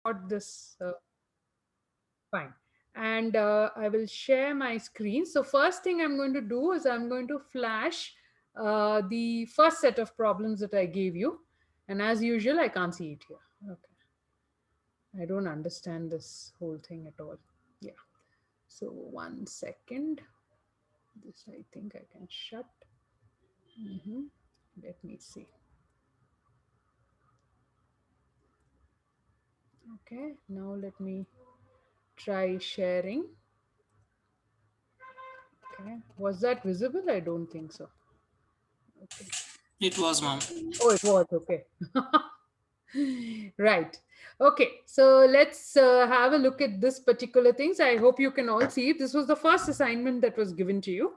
got this fine. And I will share my screen. So first thing I'm going to do is I'm going to flash the first set of problems that I gave you. And as usual, I can't see it here. Okay. I don't understand this whole thing at all. Yeah. So 1 second. This I think I can shut. Let me see. Okay. Now let me try sharing. Okay. Was that visible? I don't think so. Okay. It was, ma'am. Oh, it was okay. Right. Okay. So let's have a look at this particular things. I hope you can all see it. This was the first assignment that was given to you.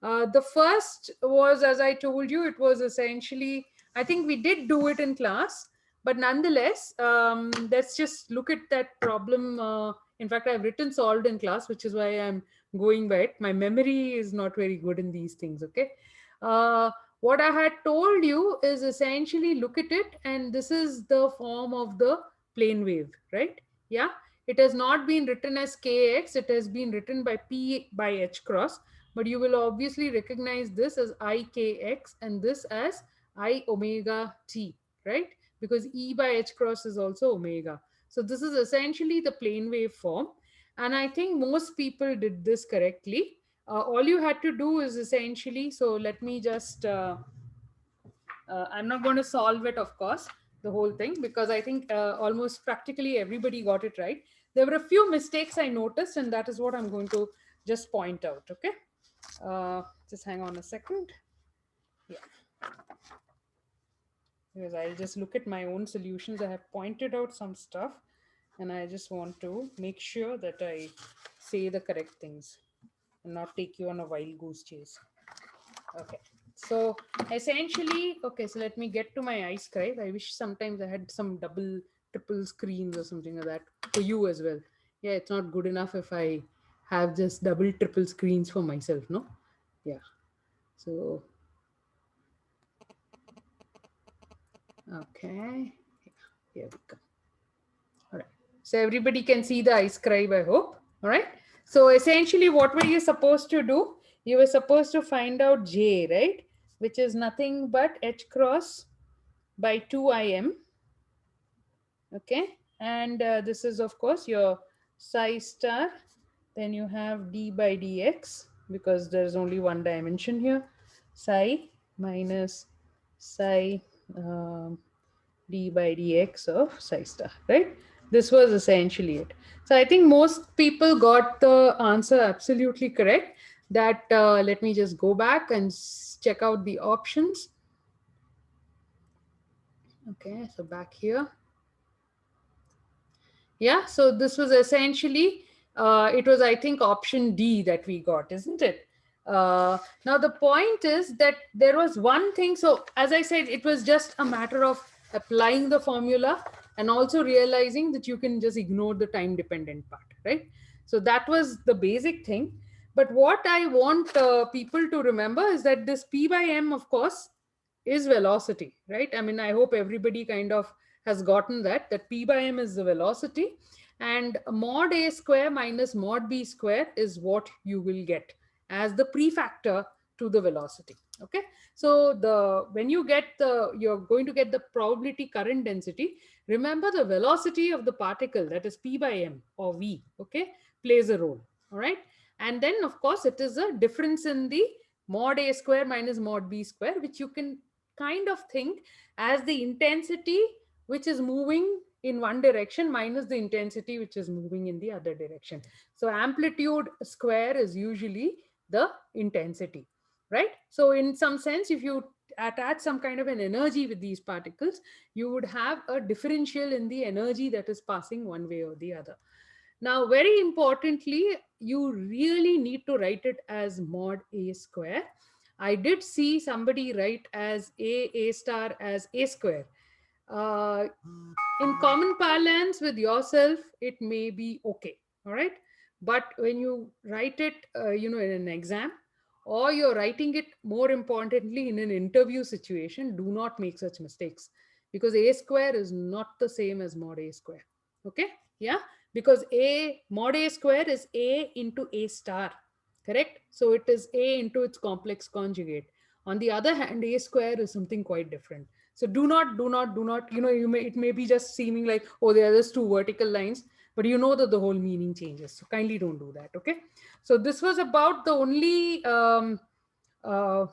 The first was, as I told you, it was essentially, I think we did do it in class, but nonetheless, let's just look at that problem. In fact, I've written solved in class, which is why I'm going by it. My memory is not very good in these things. Okay. Uh, what I had told you is essentially look at it, and this is the form of the plane wave, right? Yeah. It has not been written as kx, it has been written by p by h cross, but you will obviously recognize this as ikx and this as I omega t, right? Because E by h cross is also omega. So this is essentially the plane wave form. And I think most people did this correctly. All you had to do is essentially, so let me just, I'm not going to solve it, of course, the whole thing, because I think almost practically everybody got it right. There were a few mistakes I noticed, and that is what I'm going to just point out. Okay. Just hang on a second. Yeah, because I'll just look at my own solutions. I have pointed out some stuff, and I just want to make sure that I say the correct things and not take you on a wild goose chase. Okay. So essentially, okay, so let me get to my iScribe. I wish sometimes I had some double, triple screens or something like that for you as well. Yeah, it's not good enough if I have just double, triple screens for myself, no? Yeah. So, okay. Here we go. All right. So everybody can see the iScribe, I hope. All right. So essentially, what were you supposed to do? You were supposed to find out J, right? Which is nothing but H cross by 2im. Okay. And this is, of course, your psi star. Then you have d by dx, because there's only one dimension here. Psi minus psi d by dx of psi star, right? This was essentially it. So I think most people got the answer absolutely correct. That let me just go back and check out the options. Okay, so back here. Yeah, so this was essentially, it was, I think, option D that we got, isn't it? Now, the point is that there was one thing. So, as I said, it was just a matter of applying the formula and also realizing that you can just ignore the time dependent part, right? So, that was the basic thing. But what I want people to remember is that this P by M, of course, is velocity, right? I mean, I hope everybody kind of has gotten that P by M is the velocity, and mod A square minus mod B square is what you will get as the prefactor to the velocity. Okay. So when you get you're going to get the probability current density. Remember, the velocity of the particle, that is P by M or V, okay, plays a role. All right. And then, of course, it is a difference in the mod A square minus mod B square, which you can kind of think as the intensity which is moving in one direction minus the intensity which is moving in the other direction. So amplitude square is usually the intensity, right? So in some sense, if you attach some kind of an energy with these particles, you would have a differential in the energy that is passing one way or the other. Now, very importantly, you really need to write it as mod A square. I did see somebody write as A star as A square. Uh, in common parlance with yourself, it may be okay. All right. But when you write it, in an exam, or you're writing it more importantly in an interview situation, do not make such mistakes, because A square is not the same as mod A square. Okay, yeah, because a mod a square is a into a star, correct? So it is a into its complex conjugate. On the other hand, a square is something quite different. So do not, you may, it may be just seeming like, oh, there are just two vertical lines, but you know that the whole meaning changes. So kindly don't do that. Okay, so this was about the only uh,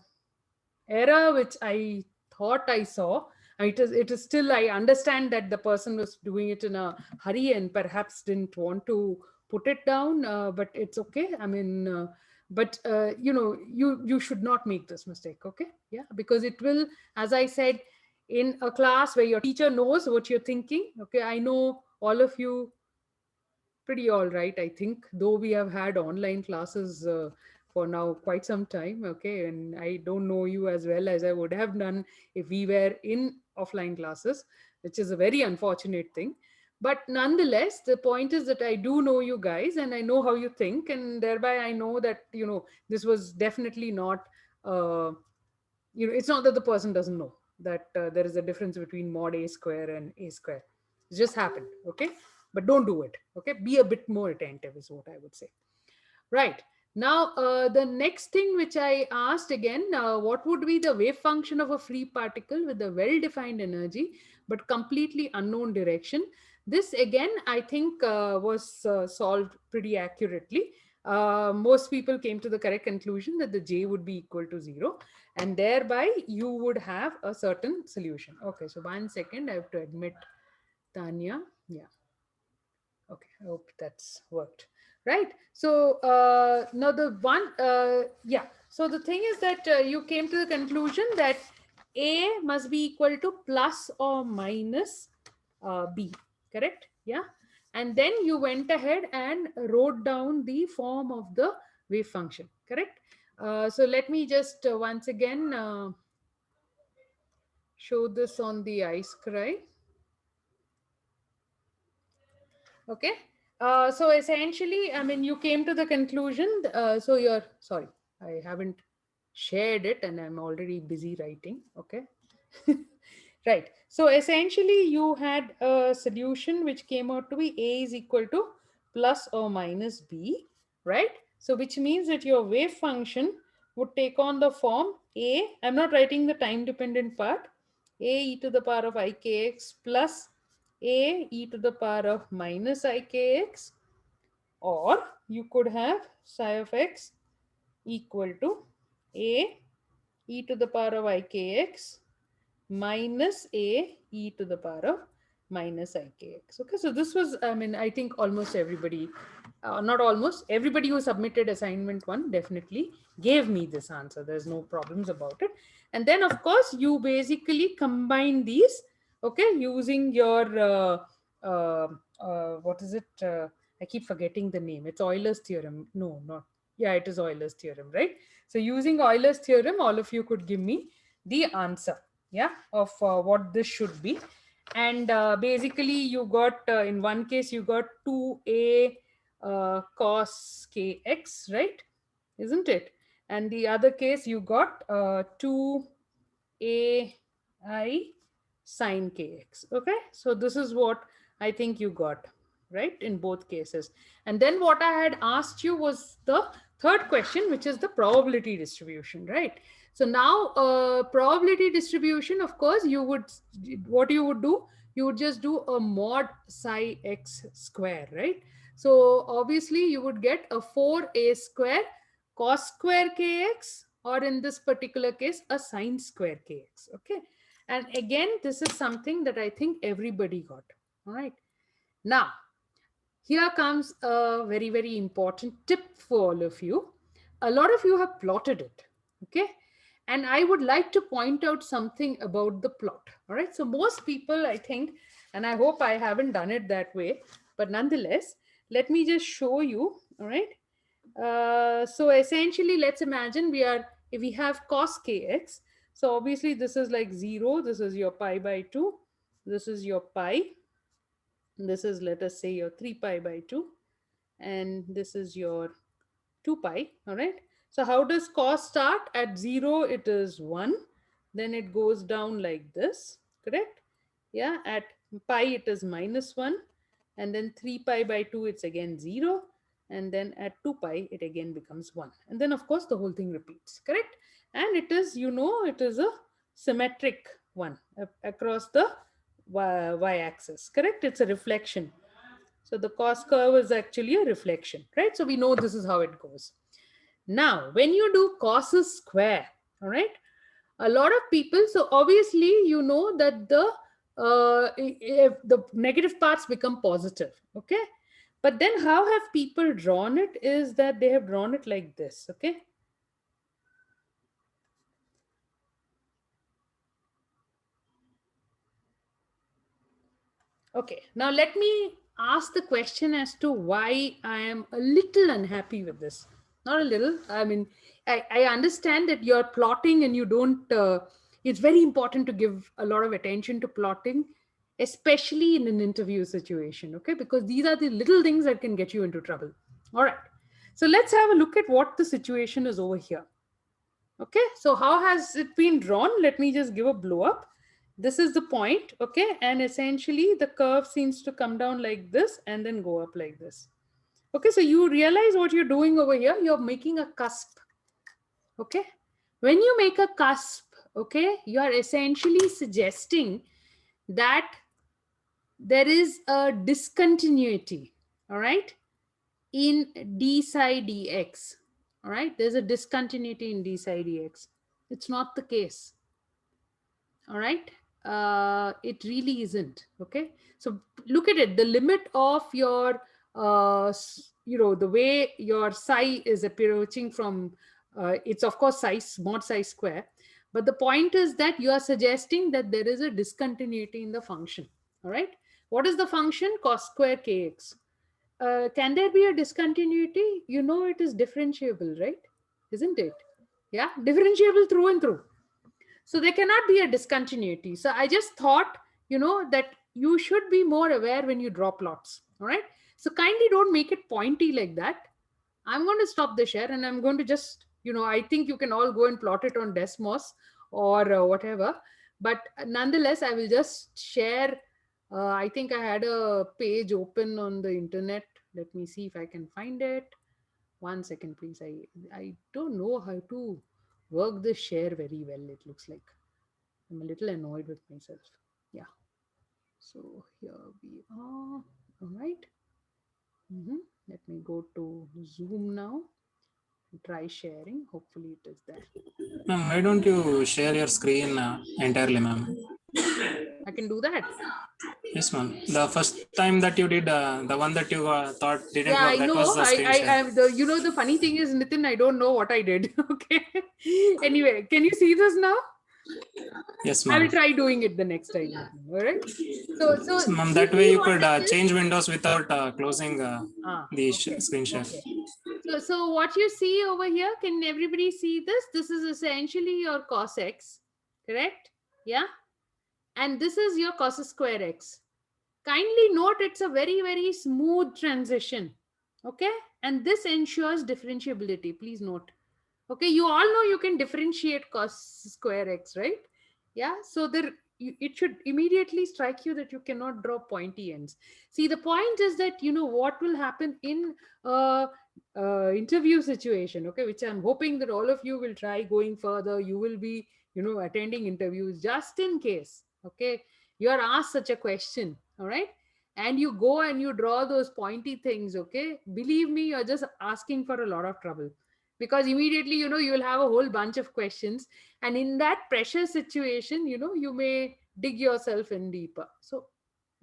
error which I thought I saw. It is still, I understand that the person was doing it in a hurry and perhaps didn't want to put it down, but it's okay. I mean, but you should not make this mistake. Okay, yeah, because it will, as I said, in a class where your teacher knows what you're thinking. Okay, I know all of you pretty all right, I think, though we have had online classes for now quite some time. Okay, and I don't know you as well as I would have done if we were in offline classes, which is a very unfortunate thing. But nonetheless, the point is that I do know you guys and I know how you think, and thereby I know that this was definitely not uh, it's not that the person doesn't know that there is a difference between mod a square and a square. It just happened. Okay, but don't do it. Okay, be a bit more attentive is what I would say. Right. Now, the next thing which I asked again, what would be the wave function of a free particle with a well-defined energy but completely unknown direction? This again, I think, was solved pretty accurately. Most people came to the correct conclusion that the J would be equal to 0, and thereby you would have a certain solution. Okay, so 1 second, I have to admit Tanya. Yeah. Okay, I hope that's worked. Right. So now the one, yeah. So the thing is that you came to the conclusion that A must be equal to plus or minus B, correct? Yeah. And then you went ahead and wrote down the form of the wave function, correct? So let me just once again show this on the iScribe. Okay. So essentially, I mean, you came to the conclusion. So you're sorry, I haven't shared it and I'm already busy writing. Okay. Right. So essentially, you had a solution which came out to be A is equal to plus or minus B, right? So which means that your wave function would take on the form A. I'm not writing the time dependent part. A e to the power of ikx plus a e to the power of minus ikx, or you could have psi of x equal to a e to the power of ikx minus a e to the power of minus ikx. Okay, so this was, I mean, I think almost everybody, not almost, everybody who submitted assignment 1 definitely gave me this answer. There's no problems about it. And then, of course, you basically combine these, okay, using your, what is it? I keep forgetting the name. It's Euler's theorem. No, not, yeah, it is Euler's theorem, right? So using Euler's theorem, all of you could give me the answer, yeah, of what this should be. And basically you got, in one case you got 2a cos kx, right, isn't it? And the other case you got 2a I sine kx. Okay, so this is what I think you got, right, in both cases. And then what I had asked you was the third question, which is the probability distribution, right? So now probability distribution, of course, you would, what you would do, you would just do a mod psi x square, right? So obviously you would get a 4a square cos square kx, or in this particular case a sine square kx. Okay, and again this is something that I think everybody got. All right, now here comes a very, very important tip for all of you. A lot of you have plotted it. Okay, and I would like to point out something about the plot. All right, so most people, I think, and I hope I haven't done it that way, but nonetheless, let me just show you. All right, so essentially, let's imagine if we have cos kx. So obviously this is like 0, this is your pi by 2, this is your pi, this is, let us say, your 3 pi by 2, and this is your 2 pi. All right, so how does cos start? At 0 it is 1, then it goes down like this, correct? Yeah, at pi it is minus 1, and then 3 pi by 2, it's again 0, and then at 2 pi, it again becomes 1. And then, of course, the whole thing repeats, correct? And it is, it is a symmetric one across the y-axis, correct? It's a reflection. So the cos curve is actually a reflection, right? So we know this is how it goes. Now, when you do cos square, all right, a lot of people, so obviously you know that if the negative parts become positive, okay? But then how have people drawn it is that they have drawn it like this, okay? Okay, now let me ask the question as to why I am a little unhappy with this. Not a little, I mean, I understand that you're plotting and you don't, it's very important to give a lot of attention to plotting, especially in an interview situation, okay? Because these are the little things that can get you into trouble. All right, so let's have a look at what the situation is over here. Okay, so how has it been drawn? Let me just give a blow up. This is the point, okay? And essentially the curve seems to come down like this and then go up like this. Okay, so you realize what you're doing over here. You're making a cusp, okay? When you make a cusp, okay, you are essentially suggesting that there is a discontinuity, all right, in d psi dx. All right, there's a discontinuity in d psi dx. It's not the case. All right, it really isn't. Okay, so look at it. The limit of your the way your psi is approaching from it's of course psi mod psi square, but the point is that you are suggesting that there is a discontinuity in the function. All right, what is the function? Cos square kx. Can there be a discontinuity? You know it is differentiable, right? Isn't it? Yeah, differentiable through and through. So there cannot be a discontinuity. So I just thought, that you should be more aware when you draw plots. All right. So kindly don't make it pointy like that. I'm going to stop the share and I'm going to just, I think you can all go and plot it on Desmos or whatever. But nonetheless, I will just share. I think I had a page open on the internet. Let me see if I can find it. 1 second, please. I don't know how to work this share very well, it looks like. I'm a little annoyed with myself. Yeah. So here we are. All right. Let me go to Zoom now. Try sharing. Hopefully it is there. Ma'am, why don't you share your screen entirely, ma'am? I can do that. Yes, ma'am. The first time that you did, the one that you thought didn't Yeah, work, I that know. was the screen share. The funny thing is, Nitin, I don't know what I did. Okay. Anyway, can you see this now? Yes, I ma'am. will try doing it the next time. All right. So Ma'am, you that way see you what could this is? change windows without closing the Okay. screen share. Okay. So what you see over here, can everybody see this? This is essentially your cos x, correct? Yeah. And this is your cos square x. Kindly note it's a very, very smooth transition. Okay. And this ensures differentiability. Please note. Okay. You all know you can differentiate cos square x, right? Yeah. So there, it should immediately strike you that you cannot draw pointy ends. See, the point is that, what will happen in interview situation, okay, which I'm hoping that all of you will try going further. You will be, attending interviews just in case, okay, you are asked such a question, all right, and you go and you draw those pointy things, okay, believe me, you're just asking for a lot of trouble, because immediately, you will have a whole bunch of questions, and in that pressure situation, you may dig yourself in deeper. So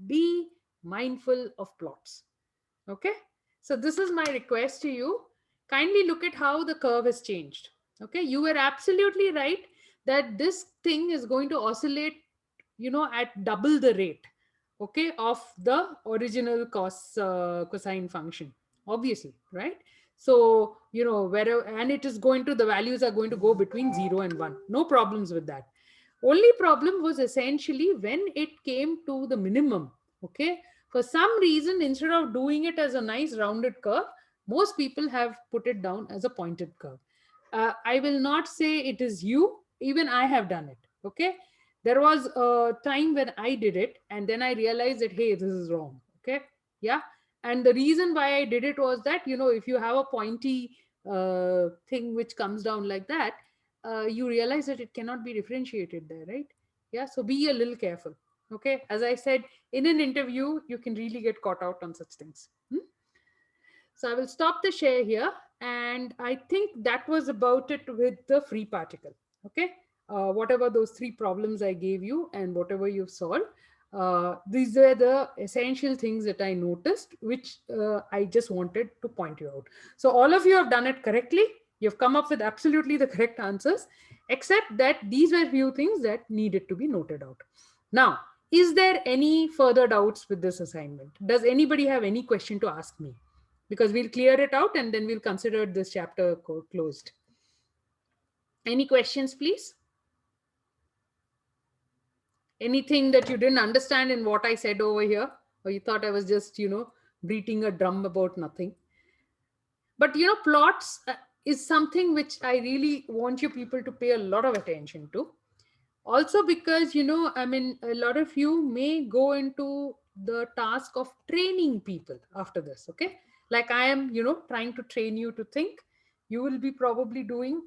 be mindful of plots. Okay, so this is my request to you. Kindly look at how the curve has changed. Okay, you were absolutely right that this thing is going to oscillate, at double the rate, okay, of the original cosine function, obviously, right? So, wherever, and it is going to, the values are going to go between 0 and 1. No problems with that. Only problem was essentially when it came to the minimum, okay, for some reason, instead of doing it as a nice rounded curve, most people have put it down as a pointed curve. I will not say it is you, even I have done it. Okay. There was a time when I did it, and then I realized that, hey, this is wrong. Okay. Yeah. And the reason why I did it was that, if you have a pointy thing which comes down like that, you realize that it cannot be differentiated there, right? Yeah. So be a little careful. Okay. As I said, in an interview, you can really get caught out on such things. So I will stop the share here. And I think that was about it with the free particle. Okay. Whatever those three problems I gave you and whatever you've solved, these were the essential things that I noticed, which I just wanted to point you out. So all of you have done it correctly. You've come up with absolutely the correct answers, except that these were few things that needed to be noted out. Now, is there any further doubts with this assignment? Does anybody have any question to ask me? Because we'll clear it out and then we'll consider this chapter closed. Any questions, please? Anything that you didn't understand in what I said over here, or you thought I was just, beating a drum about nothing? But, plots is something which I really want you people to pay a lot of attention to. Also because, a lot of you may go into the task of training people after this. Okay. Like I am, trying to train you to think. You will be probably doing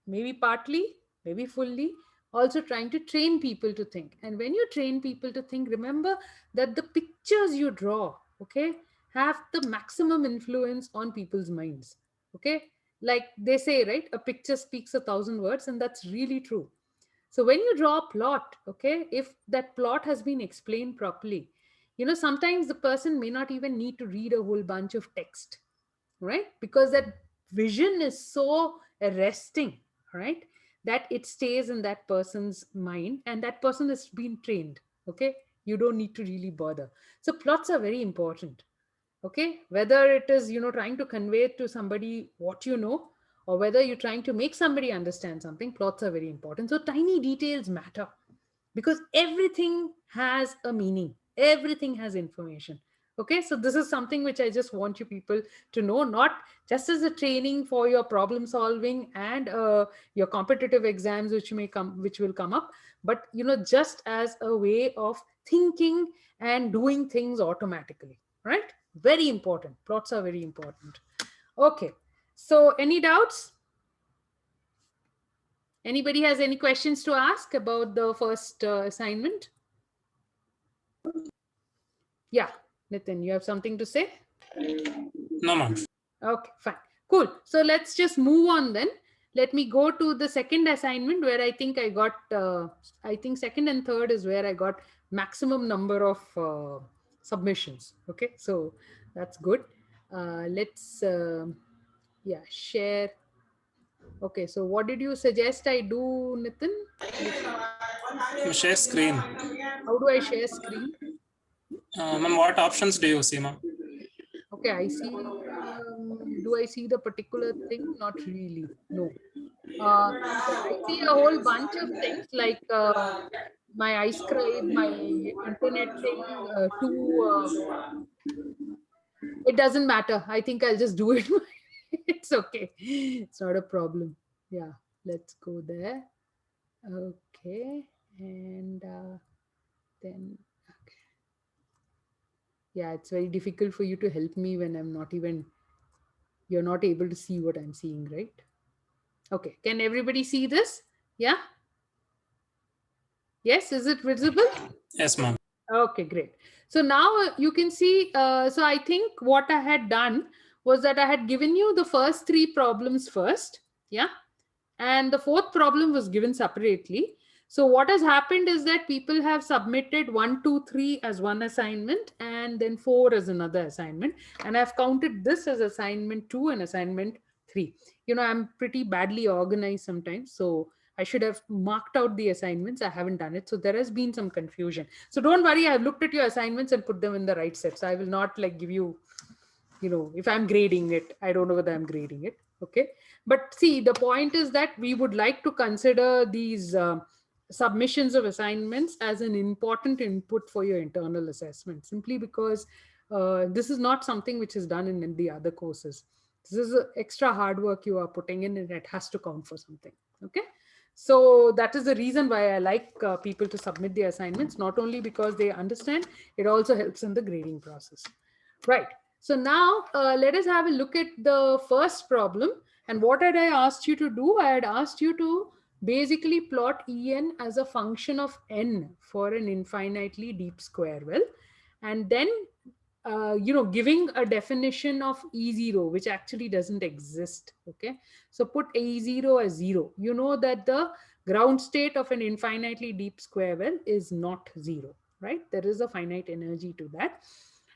maybe partly, maybe fully, also trying to train people to think. And when you train people to think, remember that the pictures you draw, okay, have the maximum influence on people's minds. Okay. Like they say, right? A picture speaks 1,000 words, and that's really true. So when you draw a plot, okay, if that plot has been explained properly, sometimes the person may not even need to read a whole bunch of text, right? Because that vision is so arresting, right? That it stays in that person's mind and that person has been trained, okay? You don't need to really bother. So plots are very important, okay? Whether it is, trying to convey to somebody what you know, or whether you're trying to make somebody understand something, plots are very important. So tiny details matter because everything has a meaning, everything has information. Okay, so this is something which I just want you people to know, not just as a training for your problem solving and your competitive exams which will come up, but just as a way of thinking and doing things automatically, right? Very important. Plots are very important. Okay, so any doubts? Anybody has any questions to ask about the first assignment? Yeah, Nitin, you have something to say? No, ma'am. Okay, fine. Cool. So let's just move on then. Let me go to the second assignment where I think I got, I think second and third is where I got maximum number of submissions. Okay, so that's good. Let's, yeah, share. Okay, so what did you suggest I do, Nitin? You share screen. How do I share screen? Ma'am, what options do you see, ma'am? Okay, I see. Do I see the particular thing? Not really. No. I see a whole bunch of things like my iScribe, my internet thing, it doesn't matter. I think I'll just do it. It's okay. It's not a problem. Yeah, let's go there. Okay. And then, okay. Yeah, it's very difficult for you to help me when I'm not even, you're not able to see what I'm seeing, right? Okay. Can everybody see this? Yeah. Yes. Is it visible? Yes, ma'am. Okay, great. So now you can see, so I think what I had done was that I had given you the first three problems first. Yeah. And the fourth problem was given separately. So what has happened is that people have submitted 1, 2, 3 as one assignment and then 4 as another assignment. And I've counted this as assignment 2 and assignment 3. I'm pretty badly organized sometimes. So I should have marked out the assignments. I haven't done it. So there has been some confusion. So don't worry. I've looked at your assignments and put them in the right steps. I will not like give you, if I'm grading it, I don't know whether I'm grading it. Okay. But see, the point is that we would like to consider these submissions of assignments as an important input for your internal assessment, simply because this is not something which is done in the other courses. This is extra hard work you are putting in and it has to count for something. Okay. So that is the reason why I like people to submit the assignments, not only because they understand, it also helps in the grading process. Right. So now let us have a look at the first problem. And what had I asked you to do? I had asked you to basically plot En as a function of n for an infinitely deep square well. And then, giving a definition of E0, which actually doesn't exist. Okay. So put E0 as 0. You know that the ground state of an infinitely deep square well is not 0, right? There is a finite energy to that.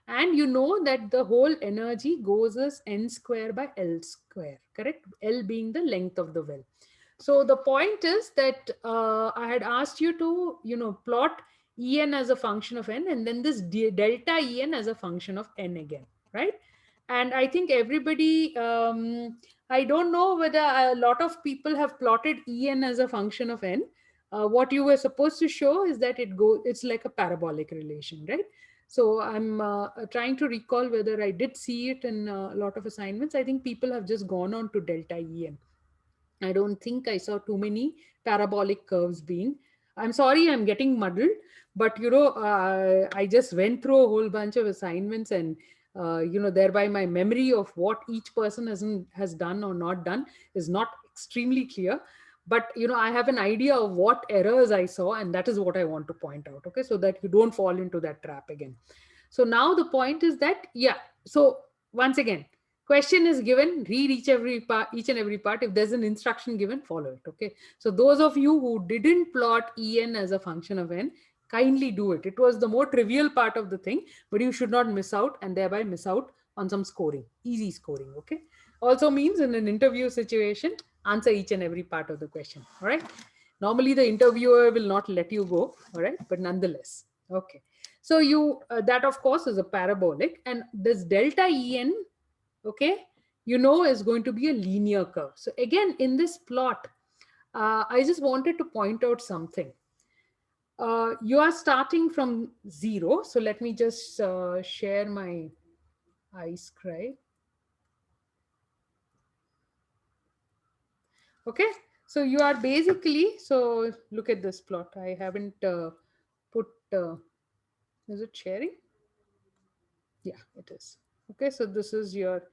And you know that the whole energy goes as n square by L square, correct? L being the length of the well. So the point is that I had asked you to, plot En as a function of n, and then this delta En as a function of n again, right? And I think everybody, I don't know whether a lot of people have plotted En as a function of n. What you were supposed to show is that it's like a parabolic relation, right? So I'm trying to recall whether I did see it in a lot of assignments. I think people have just gone on to delta En. I don't think I saw too many parabolic curves being. I'm sorry, I'm getting muddled, but I just went through a whole bunch of assignments, and thereby my memory of what each person has done or not done is not extremely clear. But I have an idea of what errors I saw, and that is what I want to point out. Okay, so that you don't fall into that trap again. So now the point is that, yeah. So once again, question is given, read each and every part. If there's an instruction given, follow it. Okay. So those of you who didn't plot En as a function of n, kindly do it. It was the more trivial part of the thing, but you should not miss out and thereby miss out on some scoring, easy scoring. Okay. Also means in an interview situation, answer each and every part of the question. All right. Normally the interviewer will not let you go. All right. But nonetheless. Okay. So that of course is a parabolic, and this delta En, okay, is going to be a linear curve. So again, in this plot, I just wanted to point out something. You are starting from 0. So let me just share my iScribe. Okay. So you are basically, so look at this plot. I haven't put, is it sharing? Yeah, it is. Okay. So this is your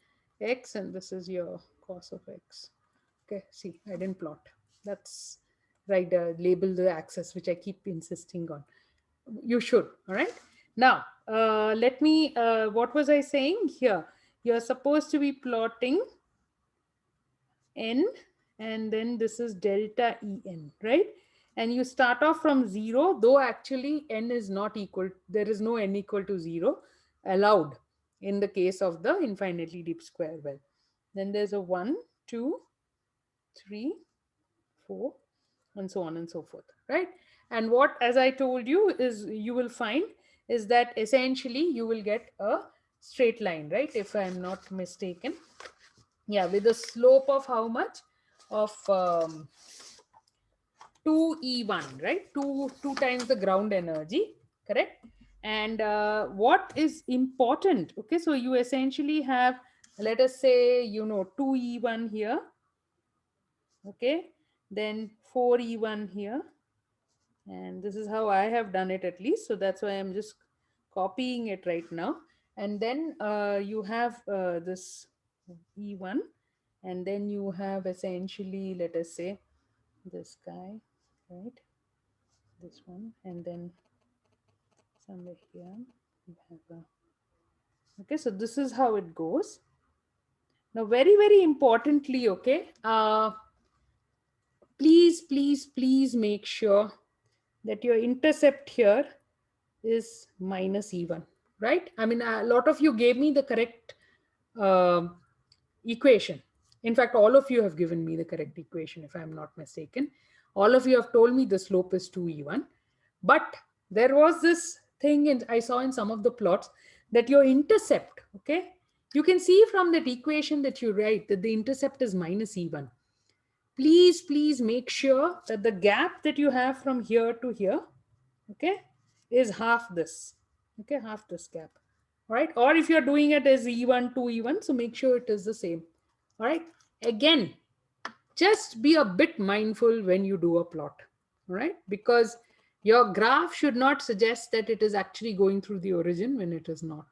X and this is your cos of X. Okay. See, I didn't plot. That's right. Label the axis, which I keep insisting on. You should. All right. Now, let me, what was I saying here? You're supposed to be plotting n, and then this is delta En, right? And you start off from 0, though actually n is not equal. There is no n equal to 0 allowed in the case of the infinitely deep square well. Then there's a 1, 2, 3, 4, and so on and so forth, right? And what, as I told you, is you will find is that essentially you will get a straight line, right? If I'm not mistaken. Yeah, with a slope of how much? Of 2E1, right? Two times the ground energy, correct? And what is important, okay, so you essentially have, let us say, 2E1 here, okay, then 4E1 here, and this is how I have done it, at least. So that's why I'm just copying it right now. And then you have this E1, and then you have essentially, let us say, this guy, right? This one, and then somewhere here you have a, okay, so this is how it goes. Now, very, very importantly, okay, please make sure that your intercept here is minus E1, right? I mean, a lot of you gave me the correct equation. In fact, all of you have given me the correct equation, if I'm not mistaken. All of you have told me the slope is 2E1. But there was this thing I saw in some of the plots that your intercept, okay, you can see from that equation that you write that the intercept is minus E1. Please make sure that the gap that you have from here to here, okay, is half this, okay, half this gap. All right. Or if you're doing it as E1 to E1, so make sure it is the same. All right. Again, just be a bit mindful when you do a plot. All right. Because your graph should not suggest that it is actually going through the origin when it is not.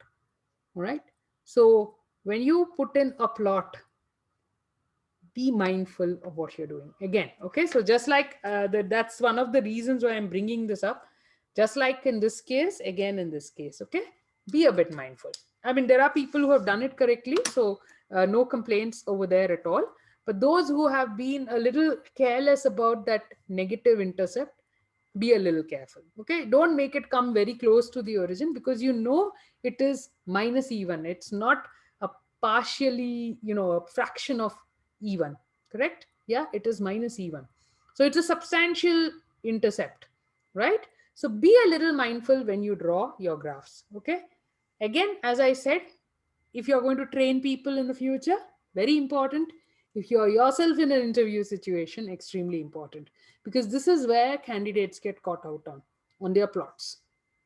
All right. So when you put in a plot, be mindful of what you're doing again. Okay, so just like that's one of the reasons why I'm bringing this up. Just like in this case, again in this case, okay, be a bit mindful. I mean, there are people who have done it correctly, so no complaints over there at all. But those who have been a little careless about that negative intercept, be a little careful. Okay, don't make it come very close to the origin, because you know it is minus e1. It's not a partially, a fraction of e1, correct? Yeah, it is minus e1. So it's a substantial intercept, right? So be a little mindful when you draw your graphs. Okay, again, as I said, if you're going to train people in the future, very important. If you're yourself in an interview situation, extremely important, because this is where candidates get caught out on their plots.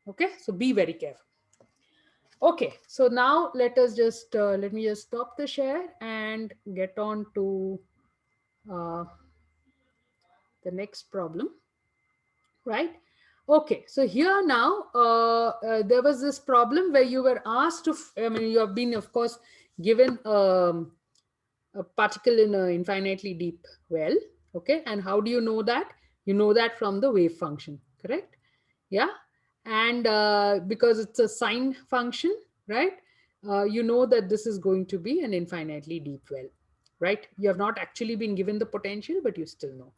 Okay, so be very careful. Okay, so now let me just stop the share and get on to uh, the next problem, right? Okay, so here now there was this problem where you were asked to, I mean, you have been, of course, given a particle in an infinitely deep well. Okay, and how do you know that? You know that from the wave function, correct? Yeah, and because it's a sine function, right? You know that this is going to be an infinitely deep well, right? You have not actually been given the potential, but you still know.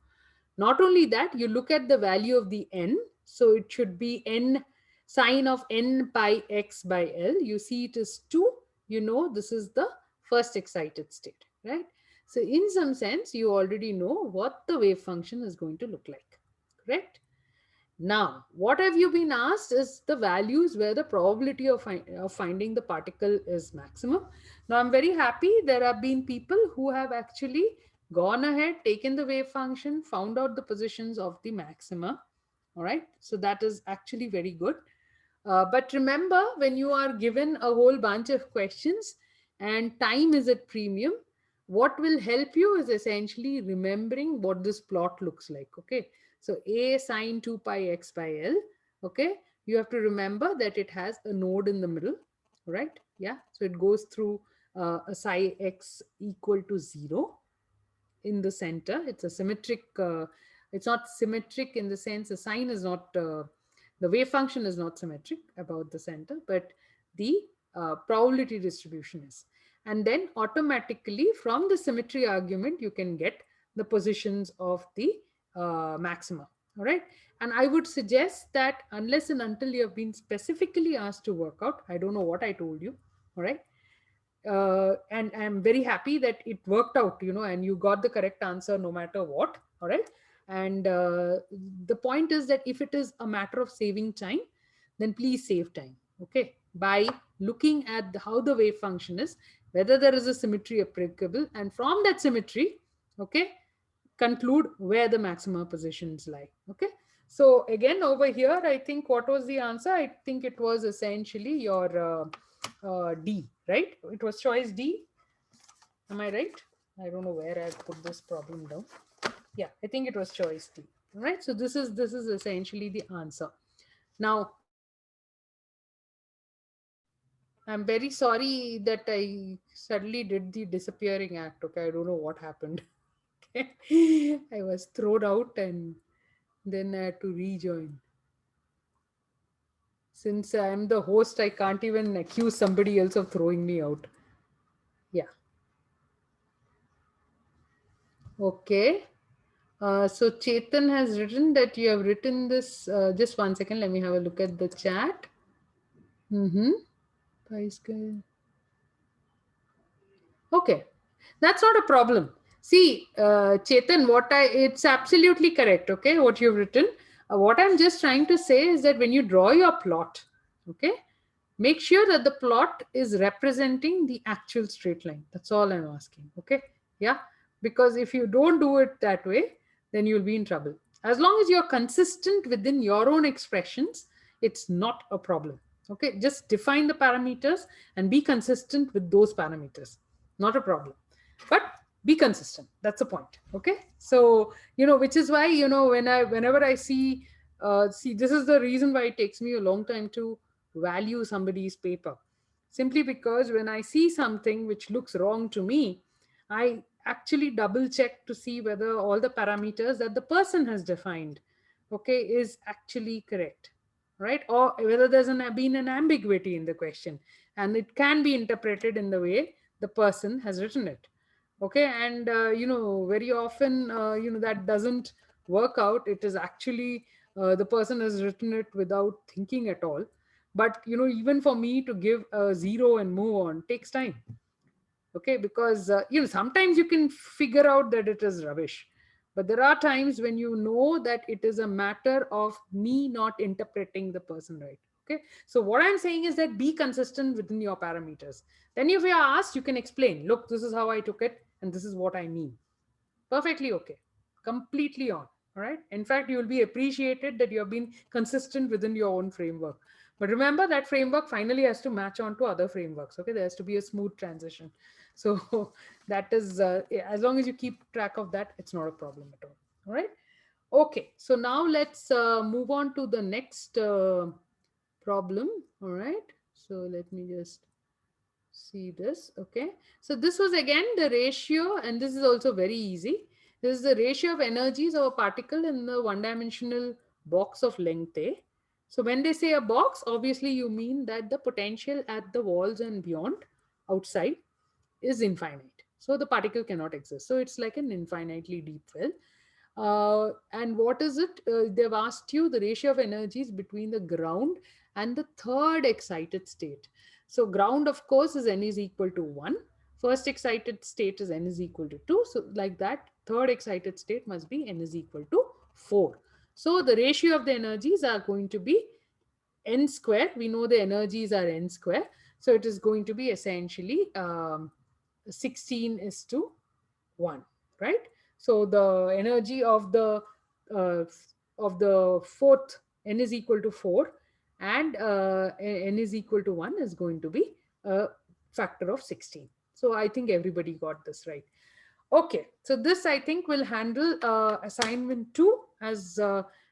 Not only that, you look at the value of the n, so it should be n sine of n pi x by L. You see it is 2. You know this is the first excited state, right? So in some sense, you already know what the wave function is going to look like, correct? Now, what have you been asked is the values where the probability of finding the particle is maximum. Now, I'm very happy there have been people who have actually gone ahead, taken the wave function, found out the positions of the maxima. All right, so that is actually very good. But remember, when you are given a whole bunch of questions and time is at premium, what will help you is essentially remembering what this plot looks like. Okay, so a sine 2 pi x by L. Okay, you have to remember that it has a node in the middle, right? Yeah, so it goes through a psi x equal to 0 in the center. It's a symmetric, it's not symmetric in the sense the sign is not, the wave function is not symmetric about the center, but the probability distribution is. And then automatically from the symmetry argument, you can get the positions of the maxima. All right. And I would suggest that unless and until you have been specifically asked to work out, I don't know what I told you. All right, and I'm very happy that it worked out, and you got the correct answer no matter what. All right. And the point is that if it is a matter of saving time, then please save time. Okay, by looking at how the wave function is, whether there is a symmetry applicable, and from that symmetry, okay, conclude where the maximum positions lie. Okay, so again over here, I think what was the answer? I think it was essentially your D, right? It was choice D. Am I right? I don't know where I put this problem down. Yeah, I think it was choice D. Right. So this is essentially the answer. Now, I'm very sorry that I suddenly did the disappearing act. Okay, I don't know what happened. Okay. I was thrown out and then I had to rejoin. Since I'm the host, I can't even accuse somebody else of throwing me out. Yeah. Okay. So Chetan has written that you have written this. Just 1 second. Let me have a look at the chat. Mm-hmm. Okay. That's not a problem. See, Chetan, it's absolutely correct. Okay. What you've written. What I'm just trying to say is that when you draw your plot, okay, make sure that the plot is representing the actual straight line. That's all I'm asking. Okay. Yeah. Because if you don't do it that way, then you'll be in trouble. As long as you're consistent within your own expressions, it's not a problem. Okay. Just define the parameters and be consistent with those parameters. Not a problem. But be consistent. That's the point. Okay. So, which is why, whenever I see, this is the reason why it takes me a long time to value somebody's paper. simply because when I see something which looks wrong to me, I actually double check to see whether all the parameters that the person has defined, okay, is actually correct, right? Or whether there's been an ambiguity in the question and it can be interpreted in the way the person has written it. Okay, and very often that doesn't work out. It is actually the person has written it without thinking at all. But even for me to give a zero and move on takes time. Okay, because sometimes you can figure out that it is rubbish, but there are times when you know that it is a matter of me not interpreting the person right. Okay, so what I'm saying is that be consistent within your parameters. Then if you are asked, you can explain, look, this is how I took it and this is what I mean. Perfectly okay, completely on. All right, in fact, you will be appreciated that you have been consistent within your own framework. But remember that framework finally has to match on to other frameworks. Okay, there has to be a smooth transition. So that is as long as you keep track of that, it's not a problem at all. All right, okay, so now let's move on to the next problem. All right, so let me just see this. Okay, so this was again the ratio, and this is also very easy. This is the ratio of energies of a particle in the one-dimensional box of length A. So when they say a box, obviously you mean that the potential at the walls and beyond, outside, is infinite. So the particle cannot exist. So it's like an infinitely deep well. And what is it? They've asked you the ratio of energies between the ground and the third excited state. So ground, of course, is n is equal to 1. First excited state is n is equal to 2. So like that, third excited state must be n is equal to 4. So the ratio of the energies are going to be n square. We know the energies are n square. So it is going to be essentially 16 is to 1, right? So the energy uh, of the fourth, n is equal to 4, and n is equal to 1 is going to be a factor of 16. So I think everybody got this right. Okay, so this I think will handle assignment 2 as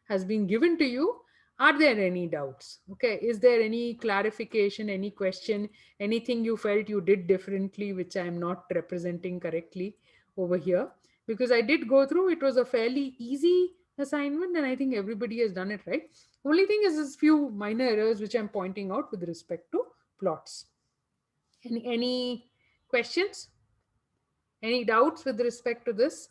has been given to you. Are there any doubts? Okay, is there any clarification, any question, anything you felt you did differently which I am not representing correctly over here? Because I did go through, it was a fairly easy assignment and I think everybody has done it right. Only thing is this few minor errors which I'm pointing out with respect to plots. Any questions? Any doubts with respect to this?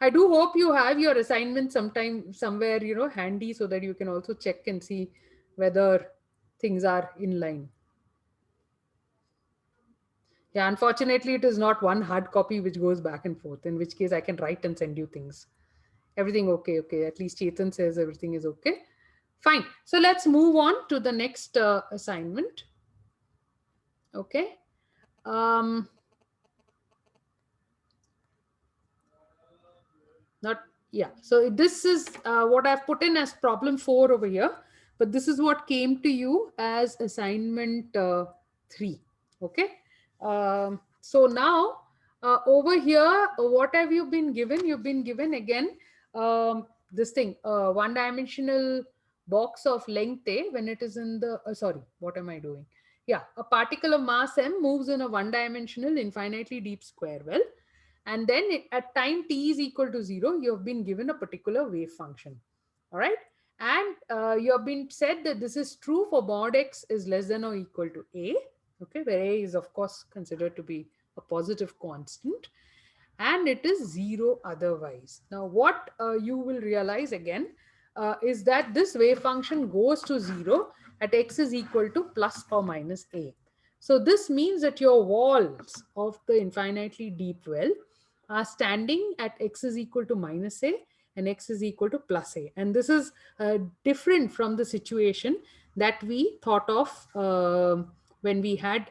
I do hope you have your assignment sometime somewhere, handy so that you can also check and see whether things are in line. Yeah, unfortunately, it is not one hard copy which goes back and forth, in which case I can write and send you things. Everything okay, okay. At least Chetan says everything is okay. Fine. So let's move on to the next assignment. Okay. Not, yeah. So this is what I've put in as problem 4 over here, but this is what came to you as assignment 3. Okay. So now over here, what have you been given? You've been given again this thing, one dimensional box of length A when it is in the, sorry, what am I doing? Yeah, a particle of mass m moves in a one dimensional infinitely deep square well, and then at time t is equal to 0, you have been given a particular wave function. All right, and you have been said that this is true for mod x is less than or equal to a. Okay, where a is of course considered to be a positive constant, and it is 0 otherwise. Now what you will realize again is that this wave function goes to 0 at x is equal to plus or minus a. So this means that your walls of the infinitely deep well are standing at x is equal to minus a and x is equal to plus a. And this is different from the situation that we thought of when we had,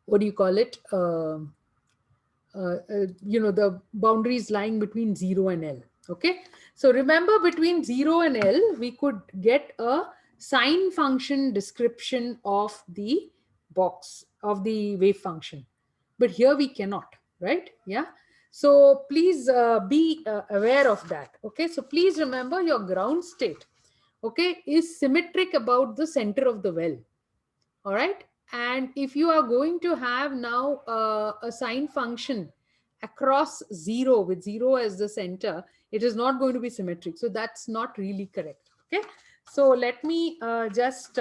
what do you call it? The boundaries lying between 0 and L. Okay. So remember, between 0 and L, we could get a sine function description of the box of the wave function. But here we cannot, right? Yeah. So please be aware of that. Okay. So please remember your ground state. okay, is symmetric about the center of the well. All right. And if you are going to have now a sine function across 0 with 0 as the center, it is not going to be symmetric. So that's not really correct. Okay. So let me just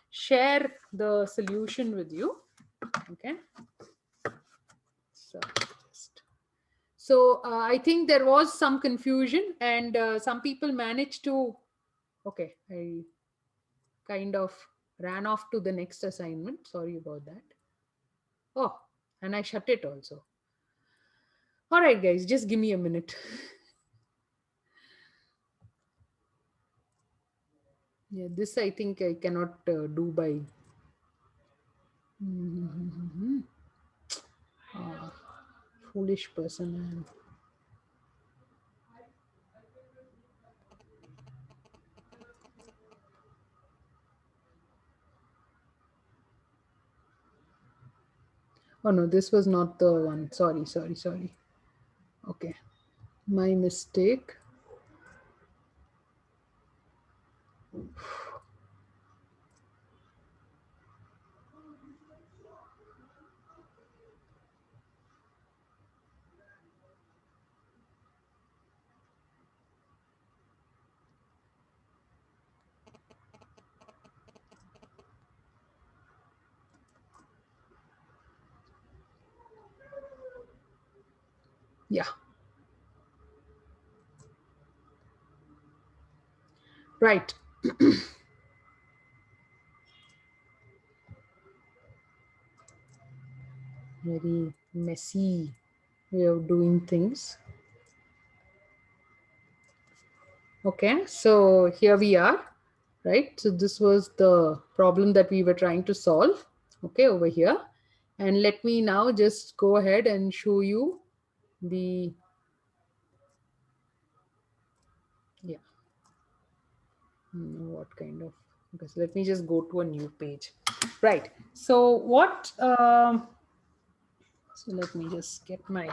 share the solution with you. Okay. So just. So I think there was some confusion, and some people managed to, okay, I kind of ran off to the next assignment. Sorry about that. Oh, and I shut it also. All right, guys, just give me a minute. Yeah, this I think I cannot do by. Ah, foolish person. Oh no, this was not the one. Sorry, sorry, sorry. Okay, my mistake. Yeah. Right. Very messy way of doing things. Okay, so here we are, right? So this was the problem that we were trying to solve, okay, over here. And let me now just go ahead and show you the, yeah, what kind of, okay, so let me just go to a new page. Right, so what, so let me just get my,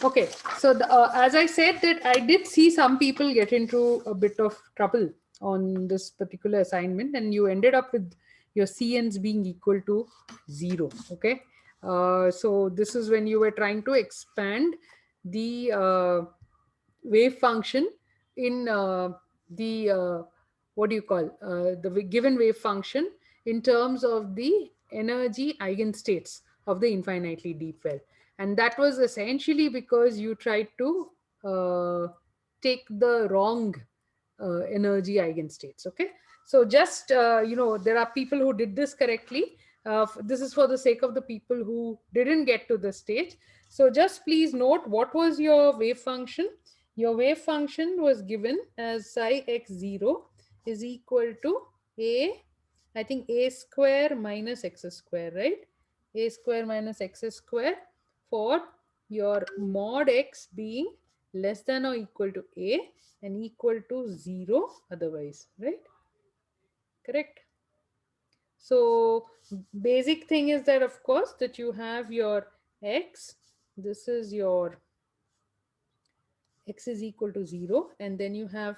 okay, so as I said that I did see some people get into a bit of trouble on this particular assignment, and you ended up with your CNs being equal to 0. Okay, so this is when you were trying to expand the wave function in what do you call the given wave function in terms of the energy eigenstates of the infinitely deep well. And that was essentially because you tried to take the wrong energy eigenstates. Okay, so just there are people who did this correctly. This is for the sake of the people who didn't get to the stage. So just please note, what was your wave function? Your wave function was given as psi x0 is equal to a, I think a square minus x square, right? A square minus x square for your mod x being less than or equal to a and equal to 0 otherwise, right? Correct. So basic thing is that, of course, that you have your x, this is your x is equal to 0, and then you have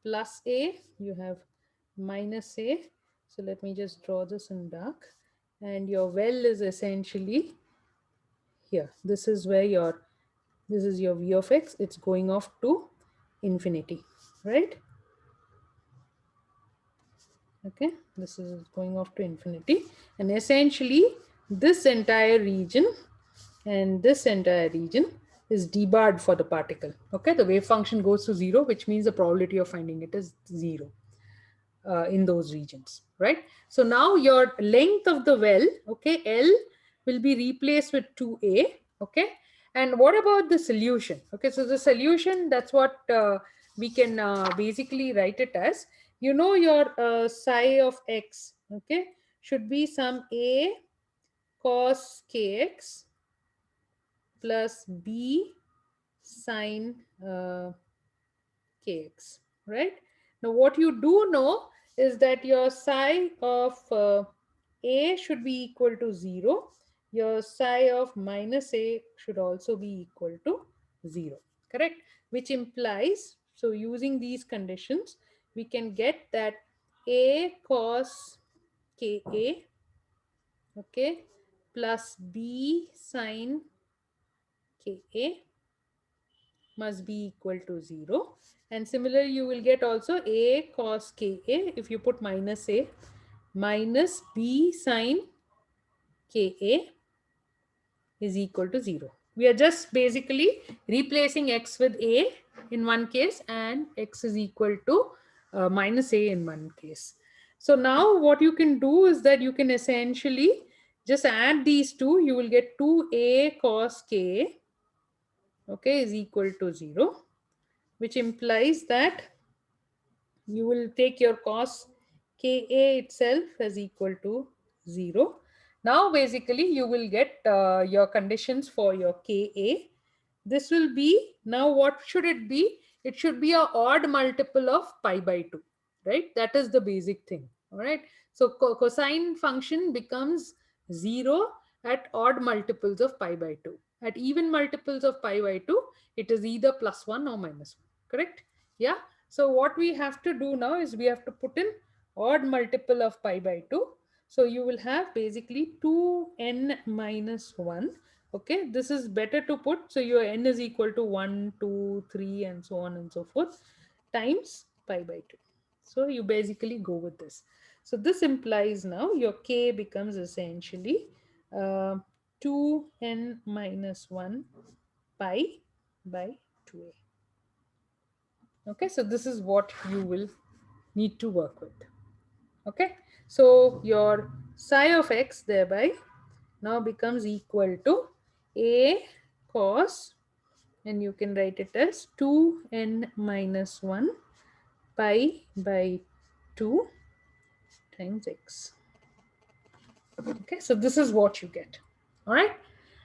plus a, you have minus a. So let me just draw this in dark, and your well is essentially here. This is where your, this is your v of x, it's going off to infinity, right? Okay, this is going off to infinity, and essentially this entire region and this entire region is debarred for the particle. Okay, the wave function goes to 0, which means the probability of finding it is 0 in those regions, right? So now your length of the well, okay, L will be replaced with 2a. Okay, and what about the solution? Okay, so the solution, that's what we can basically write it as, your psi of x, okay, should be some a cos kx plus b sine kx, right? Now what you do know is that your psi of a should be equal to 0. Your psi of minus a should also be equal to 0. correct? Which implies, so using these conditions, we can get that A cos Ka, okay, plus B sine Ka must be equal to 0. And similarly, you will get also A cos Ka, if you put minus A, minus B sine Ka is equal to 0. We are just basically replacing x with a in one case and x is equal to minus a in one case. So now what you can do is that you can essentially just add these two. You will get 2a cos k, okay, is equal to 0, which implies that you will take your cos Ka itself as equal to 0. Now basically you will get your conditions for your Ka. This will be, now what should it be? It should be a odd multiple of pi by 2, right? That is the basic thing, all right? So cosine function becomes 0 at odd multiples of pi by 2. At even multiples of pi by 2, it is either plus 1 or minus 1, correct? Yeah. So what we have to do now is we have to put in odd multiple of pi by 2. So you will have basically 2n minus 1. Okay, this is better to put. So your n is equal to 1, 2, 3 and so on and so forth times pi by 2. So you basically go with this. So this implies now your k becomes essentially 2n minus 1 pi by 2a. Okay, so this is what you will need to work with. Okay, so your psi of x thereby now becomes equal to a cos, and you can write it as 2n minus 1 pi by 2 times x. Okay, so this is what you get. All right,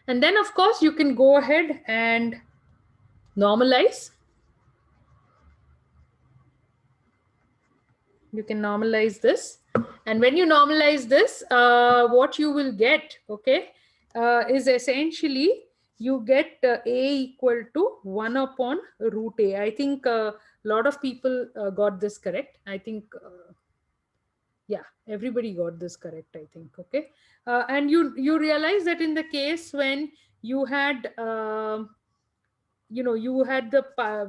and then of course you can go ahead and normalize. You can normalize this, and when you normalize this, what you will get, okay, is essentially you get a equal to 1 upon root a. I think a lot of people got this correct. I think yeah, everybody got this correct, I think. Okay, and you realize that in the case when you had you had the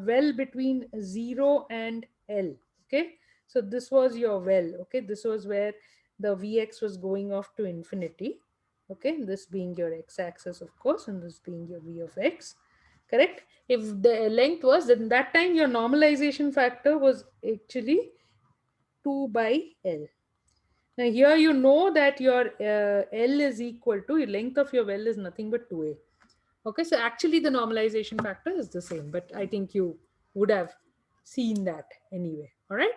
well between 0 and L. Okay, so this was your well. Okay, this was where the Vx was going off to infinity. Okay, this being your x-axis, of course, and this being your V of x. Correct. If the length was, then that time your normalization factor was actually 2 by L. Now here you know that your L is equal to, your length of your well is nothing but 2a. Okay, so actually the normalization factor is the same, but I think you would have seen that anyway. All right.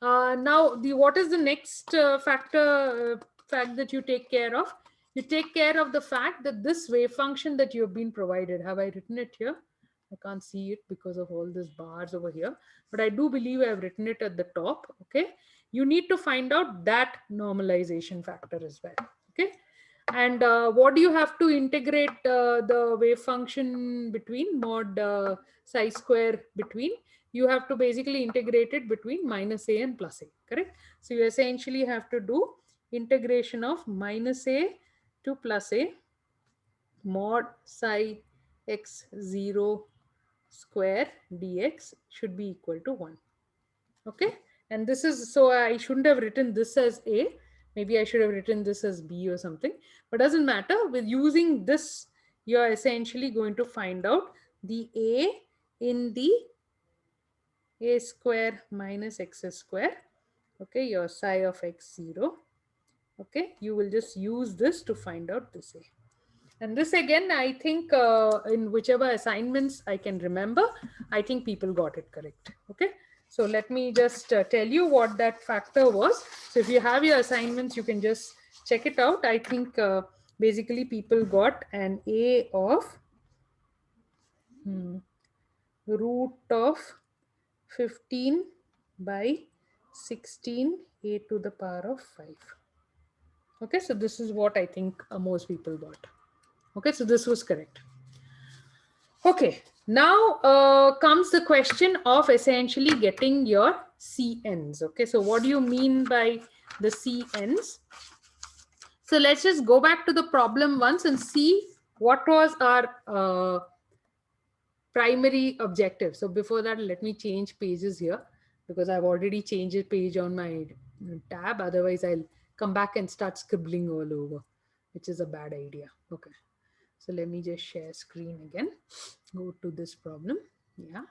Now, what is the next fact that you take care of? You take care of the fact that this wave function that you have been provided, have I written it here? I can't see it because of all these bars over here, but I do believe I have written it at the top. Okay, you need to find out that normalization factor as well. Okay, and what do you have to integrate the wave function between mod psi square between? You have to basically integrate it between minus a and plus a, correct? So you essentially have to do integration of minus a to plus a mod psi x0 square dx should be equal to 1. Okay, and this is, so I shouldn't have written this as a, maybe I should have written this as b or something, but doesn't matter. With using this, you are essentially going to find out the a in the a square minus x square. Okay, your psi of x0. Okay, you will just use this to find out this a. And this again, I think in whichever assignments I can remember, I think people got it correct. Okay, so let me just tell you what that factor was. So if you have your assignments, you can just check it out. I think basically people got an a of root of 15 by 16 a to the power of 5. Okay, so this is what I think most people got. Okay, so this was correct. Okay, Now comes the question of essentially getting your CNs. Okay, so what do you mean by the CNs? So let's just go back to the problem once and see what was our primary objective. So before that, let me change pages here because I've already changed a page on my tab. Otherwise, I'll come back and start scribbling all over, which is a bad idea. Okay. So let me just share screen again. Go to this problem. Yeah.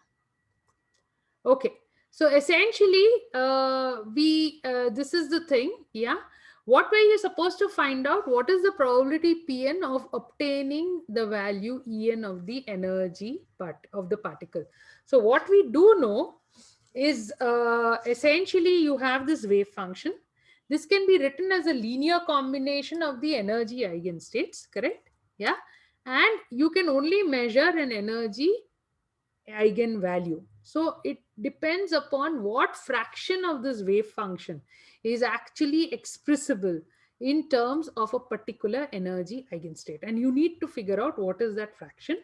Okay. So essentially, this is the thing. Yeah. What were you supposed to find out? What is the probability Pn of obtaining the value En of the energy part of the particle? So what we do know is essentially you have this wave function. This can be written as a linear combination of the energy eigenstates, correct? Yeah. And you can only measure an energy eigenvalue. So it depends upon what fraction of this wave function is actually expressible in terms of a particular energy eigenstate. And you need to figure out what is that fraction.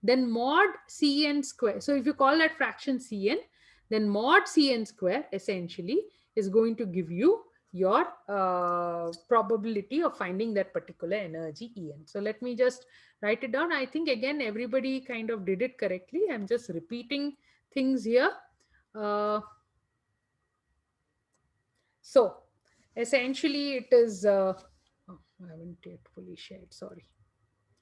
Then mod Cn square. So if you call that fraction Cn, then mod Cn square essentially is going to give you your probability of finding that particular energy En. So let me just write it down. I think again, everybody kind of did it correctly. I'm just repeating things here. So essentially it is, oh, I haven't yet fully shared, sorry.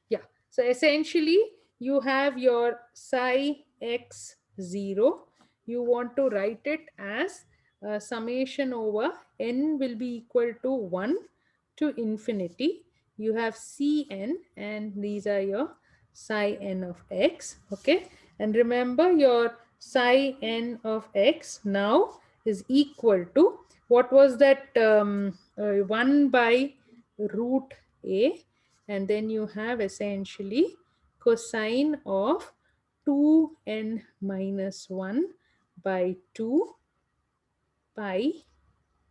Yeah, so essentially you have your psi x0. You want to write it as summation over n will be equal to 1 to infinity. You have Cn and these are your psi n of x. Okay, and remember your psi n of x now is equal to, what was that, 1 by root a, and then you have essentially cosine of 2n minus 1 by 2 pi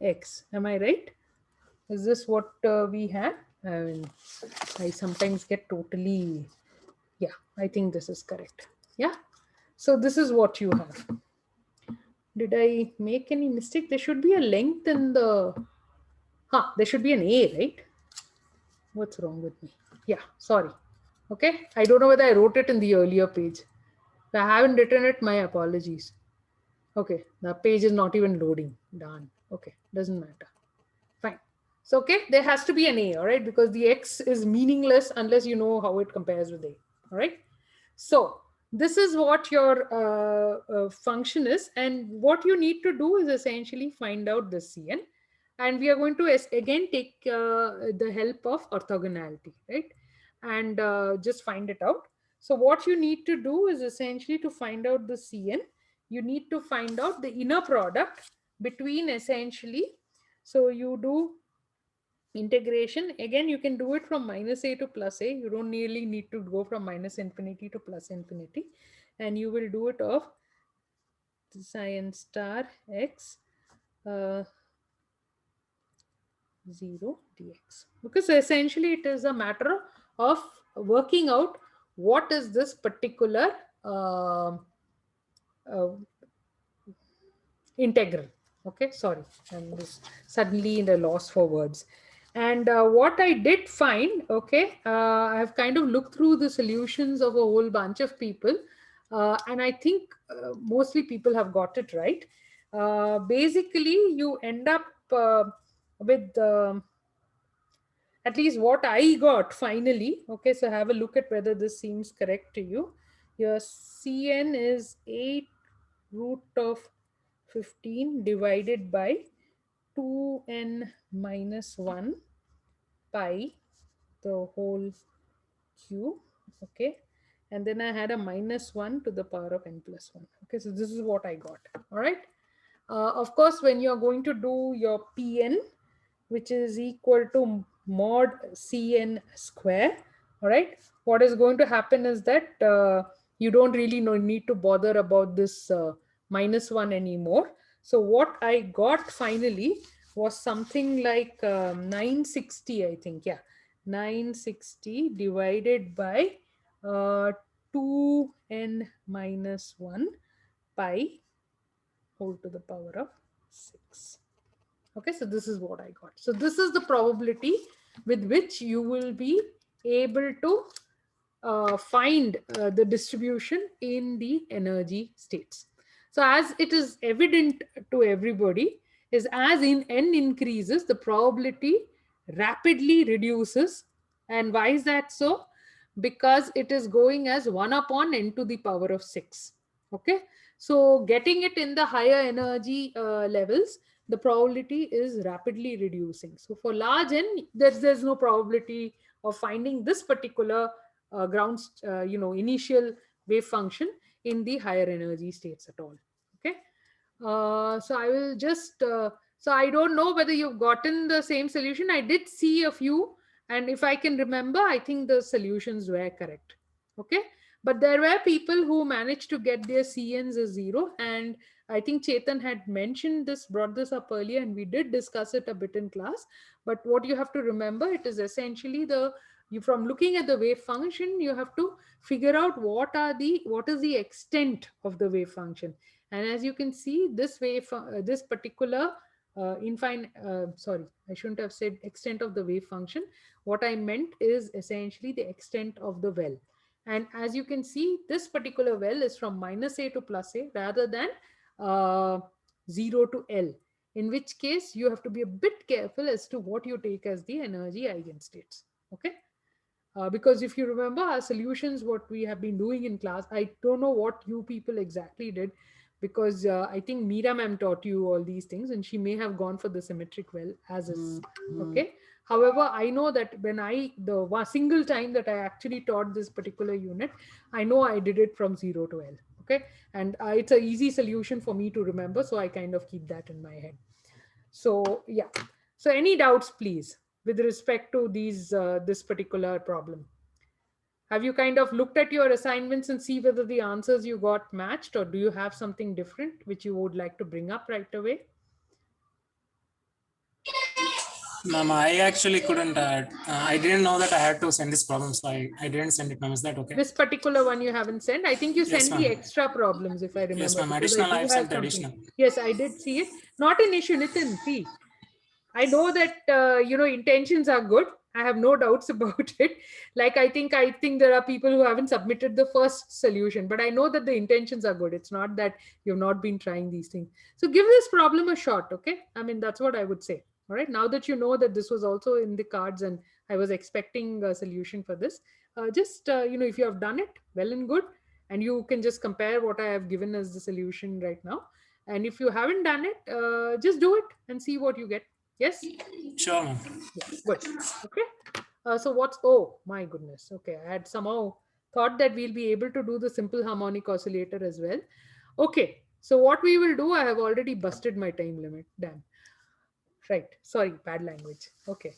x. Am I right? Is this what we have? I mean, I sometimes get totally, yeah, I think this is correct. Yeah. So this is what you have. Did I make any mistake? There should be a length in the, there should be an A, right? What's wrong with me? Yeah, sorry. Okay, I don't know whether I wrote it in the earlier page. If I haven't written it, my apologies. Okay, the page is not even loading. Darn. Okay, doesn't matter. Fine. So, okay, there has to be an A, all right, because the X is meaningless unless you know how it compares with A, all right? So, this is what your function is, and what you need to do is essentially find out the Cn, and we are going to again take the help of orthogonality, right? And just find it out. So what you need to do is essentially to find out the Cn, you need to find out the inner product between essentially, so you do integration. Again, you can do it from minus a to plus a. You don't really need to go from minus infinity to plus infinity. And you will do it of sin star x 0 dx. Because essentially it is a matter of working out what is this particular uh, integral. Okay, sorry, I'm just suddenly in a loss for words. And what I did find, okay, I have kind of looked through the solutions of a whole bunch of people, and I think mostly people have got it right. Basically, you end up with at least what I got finally. Okay, so have a look at whether this seems correct to you. Your Cn is 8 root of 15 divided by 2n minus 1 pi the whole cube. Okay, and then I had a minus 1 to the power of n plus 1. Okay, so this is what I got. All right. Of course, when you're going to do your Pn, which is equal to mod Cn square, all right, what is going to happen is that you don't really need to bother about this minus 1 anymore. So what I got finally was something like 960, I think. Yeah, 960 divided by 2n minus 1 pi whole to the power of 6. Okay, so this is what I got. So this is the probability with which you will be able to find the distribution in the energy states. So as it is evident to everybody, is as in n increases, the probability rapidly reduces. And why is that so? Because it is going as 1 upon n to the power of 6. Okay, so getting it in the higher energy levels, the probability is rapidly reducing. So for large n, there's no probability of finding this particular initial wave function in the higher energy states at all. Okay, so I will just so I don't know whether you've gotten the same solution. I did see a few, and if I can remember, I think the solutions were correct. Okay, but there were people who managed to get their CNs as 0, and I think Chetan had mentioned this, brought this up earlier, and we did discuss it a bit in class. But what you have to remember, it is essentially from looking at the wave function, you have to figure out what is the extent of the wave function. And as you can see, this particular sorry, I shouldn't have said extent of the wave function. What I meant is essentially the extent of the well. And as you can see, this particular well is from minus a to plus a rather than uh, 0 to L, in which case you have to be a bit careful as to what you take as the energy eigenstates. Okay. Because if you remember our solutions, what we have been doing in class, I don't know what you people exactly did, because I think Meera ma'am taught you all these things, and she may have gone for the symmetric well as is. Okay. However, I know that when the single time that I actually taught this particular unit, I know I did it from 0 to L. Okay. And it's an easy solution for me to remember. So I kind of keep that in my head. So yeah. So any doubts, please, with respect to this particular problem? Have you kind of looked at your assignments and see whether the answers you got matched, or do you have something different which you would like to bring up right away? Ma'am, I actually couldn't. I didn't know that I had to send this problem, so I didn't send it, ma'am. Is that okay? This particular one you haven't sent. I think you Yes, sent the ma'am. extra problems, if I remember. Yes, ma'am. Because I Additional, I do have have sent something. additional. Yes, I did see it. Not an issue, Nitin. See, I know that intentions are good. I have no doubts about it. Like I think there are people who haven't submitted the first solution, but I know that the intentions are good. It's not that you've not been trying these things. So give this problem a shot, okay? I mean, that's what I would say. All right. Now that you know that this was also in the cards and I was expecting a solution for this, if you have done it, well and good, and you can just compare what I have given as the solution right now. And if you haven't done it, just do it and see what you get. Yes? Sure, ma'am. Yeah, good. Okay. Oh my goodness. Okay. I had somehow thought that we'll be able to do the simple harmonic oscillator as well. Okay. So what we will do, I have already busted my time limit. Damn. Right. Sorry, bad language. Okay.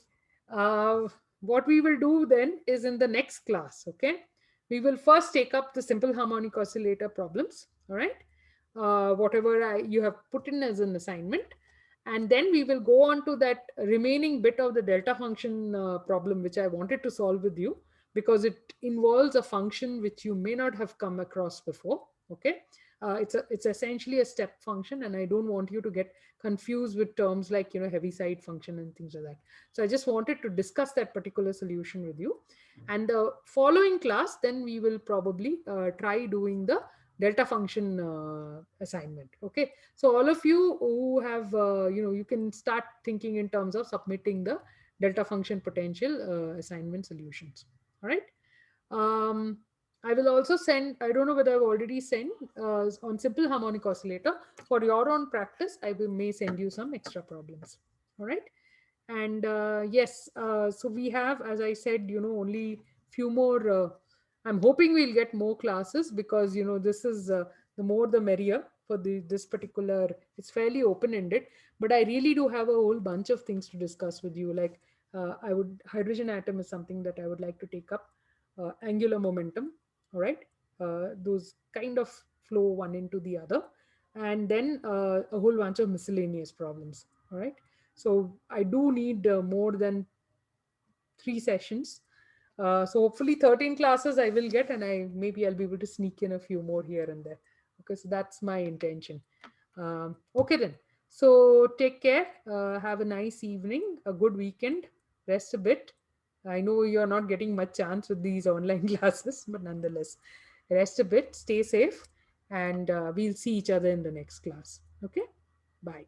Uh, what we will do then is in the next class, okay, we will first take up the simple harmonic oscillator problems. All right. Whatever you have put in as an assignment. And then we will go on to that remaining bit of the delta function problem, which I wanted to solve with you because it involves a function which you may not have come across before. Okay. It's essentially a step function, and I don't want you to get confused with terms like Heaviside function and things like that. So I just wanted to discuss that particular solution with you. And the following class, then we will probably try doing the delta function assignment. Okay, so all of you who have you can start thinking in terms of submitting the delta function potential assignment solutions. All right. um, I will also send, I don't know whether I've already sent on simple harmonic oscillator. For your own practice, may send you some extra problems. All right. And yes, so we have, as I said, only few more. I'm hoping we'll get more classes because, this is the more the merrier for this particular, it's fairly open-ended, but I really do have a whole bunch of things to discuss with you. Like hydrogen atom is something that I would like to take up, angular momentum. All right. Those kind of flow one into the other. And then a whole bunch of miscellaneous problems. All right. So I do need more than 3 sessions So hopefully 13 classes I will get, and maybe I'll be able to sneak in a few more here and there, because that's my intention. Okay then. So take care. Have a nice evening, a good weekend. Rest a bit. I know you're not getting much chance with these online classes, but nonetheless, rest a bit. Stay safe, and we'll see each other in the next class. Okay. Bye.